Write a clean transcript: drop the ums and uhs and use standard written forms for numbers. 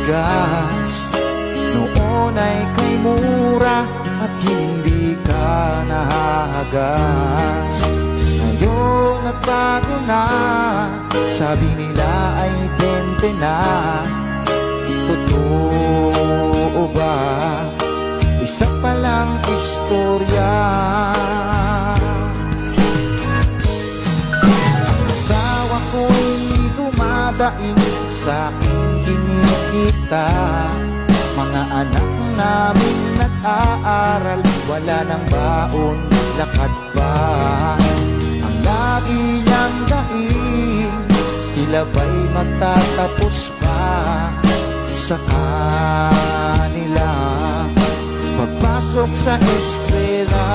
bigas. Noon ay kay mura at hindi ka nahahagas. Ngayon nagbago na, sabi nila ay 20 na. Totoo ba? Isa palang istorya. Asawa ko'y dumadaing sa aking kinikita. Mga anak namin nag-aaral, wala nang baon, lakad ba? Ang lagi niyang daing, sila ba'y magtatapos pa sa kanila pagpasok sa eskwela?